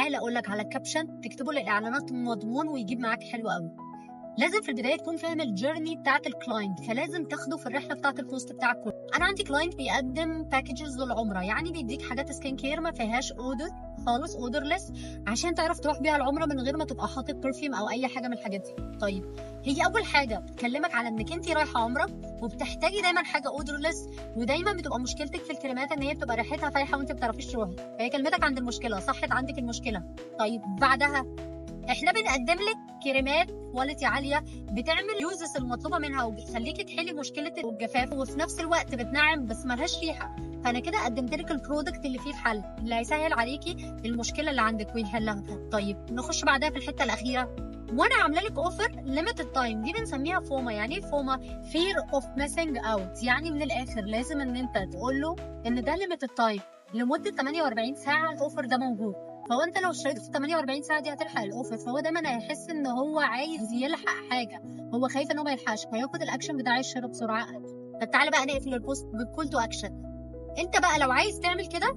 تعالى اقول لك على كابشن تكتبه للاعلانات مضمون ويجيب معاك حلو قوي. لازم في البدايه تكون فاهم الجيرني بتاعت الكلاينت، فلازم تاخده في الرحله بتاعت البوست بتاعك كله. انا عندي كلاينت بيقدم باكجز للعمره، يعني بيديك حاجات سكين كير ما فيهاش اودر خالص، اودرلس، عشان تعرف تروح بيها العمره من غير ما تبقى حاطط برفيوم او اي حاجه من الحاجات دي. طيب هي اول حاجه بتكلمك على انك انت رايحه عمره وبتحتاجي دايما حاجه اودرلس، ودايما بتبقى مشكلتك في الكريمات ان هي بتبقى ريحتها فايحه وانت ما بتعرفيش تروحي، فهي كلمتك عند المشكله، صحت عندك المشكله. طيب بعدها احنا بنقدم لك كريمات كواليتي عاليه بتعمل يوزز المطلوبه منها وبتخليكي تحلي مشكله الجفاف، وفي نفس الوقت بتنعم بس ملهاش ريحه. فانا كده قدمت لك البرودكت اللي فيه الحل، اللي هيسهل عليكي المشكله اللي عندك ويحلها. طيب نخش بعدها في الحته الاخيره، وانا عامله لك اوفر ليميتد تايم، دي بنسميها فوما. يعني ايه فوما؟ فير اوف ميسنج اوت، يعني من الاخر لازم ان انت تقول له ان ده ليميتد تايم لمده 48 ساعه الاوفر ده موجود. فهو انت لو اشتريت في 48 ساعه دي هتلحق الاوفر، فهو دايما هيحس ان هو عايز يلحق حاجه، هو خايف ان هو ما يلحقش، فياخد الاكشن بتاع الشراء بسرعه. طب تعالى بقى نقفل البوست بالكول تو اكشن. انت بقى لو عايز تعمل كده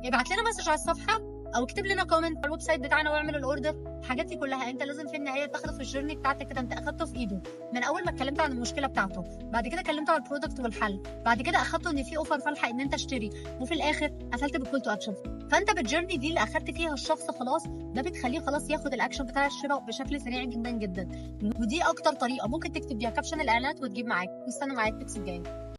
ابعت لنا مسج على الصفحه او اكتب لنا كومنت على الويب سايت بتاعنا واعمل الاوردر. الحاجات دي كلها انت لازم في النهايه تاخده في الجيرني بتاعتك كده، انت اخدته في ايده من اول ما اتكلمت عن المشكله بتاعته، بعد كده كلمته عن البرودكت والحل، بعد كده اخدته ان في اوفر فالحق ان انت اشتري، وفي الاخر قفلت بالكول تو اكشن. فانت بالجيرني دي اللي اخدت فيها الشخص خلاص، ده بتخليه خلاص ياخد الاكشن بتاع الشراء بشكل سريع جدا جدا. ودي اكتر طريقه ممكن تكتب بيها كابشن الاعلانات وتجيب معاك. نستنى معاك التكس الجاي.